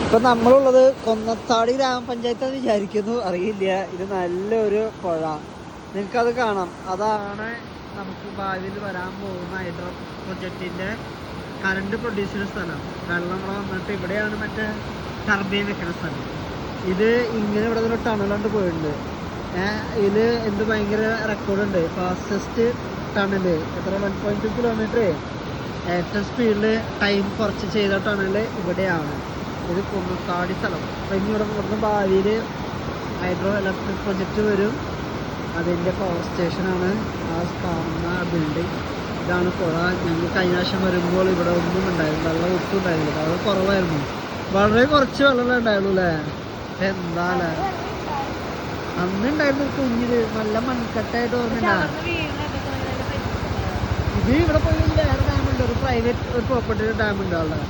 ഇപ്പൊ നമ്മളുള്ളത് കൊന്നത്താടി ഗ്രാമപഞ്ചായത്ത് വിചാരിക്കുന്നു, അറിയില്ല. ഇത് നല്ലൊരു പുഴ, നിങ്ങൾക്കത് കാണാം. അതാണ് നമുക്ക് ഭാവിയിൽ വരാൻ പോകുന്ന ഹൈഡ്രോ പ്രൊജക്റ്റിന്റെ കറണ്ട് പ്രൊഡ്യൂസ് ചെയ്യുന്ന സ്ഥലം. വെള്ളം ഇവിടെ വന്നിട്ട് ഇവിടെയാണ് മറ്റേ ടർബൈൻ വെക്കുന്ന സ്ഥലം. ഇത് ഇങ്ങനെ ഇവിടെ ഒരു ടണലുണ്ട് പോയിട്ടുണ്ട്. ഇതില് എന്ത് ഭയങ്കര റെക്കോർഡുണ്ട്, ഫാസ്റ്റസ്റ്റ് ടണല് എത്ര 1.2 കിലോമീറ്റർ ഏറ്റവും സ്പീഡിൽ ടൈം കുറച്ച് ചെയ്ത ടണല് ഇവിടെയാണ്. ഇത് കുന്നത്താടി സ്ഥലം. അപ്പം ഇനി ഇവിടുന്ന് ഭാവിയിൽ ഹൈഡ്രോ ഇലക്ട്രിക് പ്രൊജക്റ്റ് വരും. അതിൻ്റെ പവർ സ്റ്റേഷനാണ് ആ കാണുന്ന ബിൽഡിംഗ്. ഇതാണ് പുഴ. ഞങ്ങൾ കഴിഞ്ഞ പ്രാവശ്യം വരുമ്പോൾ ഇവിടെ ഒന്നും ഉണ്ടായിരുന്നു, വെള്ളം ഒട്ടും ഉണ്ടായിരുന്നില്ല, അത് കുറവായിരുന്നു. വളരെ കുറച്ച് വെള്ളമേ ഉണ്ടായുള്ളൂ അല്ലേ? എന്താ അല്ലേ, അന്ന് ഉണ്ടായിരുന്നു കുഞ്ഞില് നല്ല മൺകട്ടായിട്ട് ഓർമ്മയില്ല. ഇത് ഇവിടെ പോയി വേറെ ഡാമുണ്ട്, ഒരു പ്രൈവറ്റ് ഒരു പ്രോപ്പർട്ടിയുടെ ഡാമുണ്ട് അവിടെ.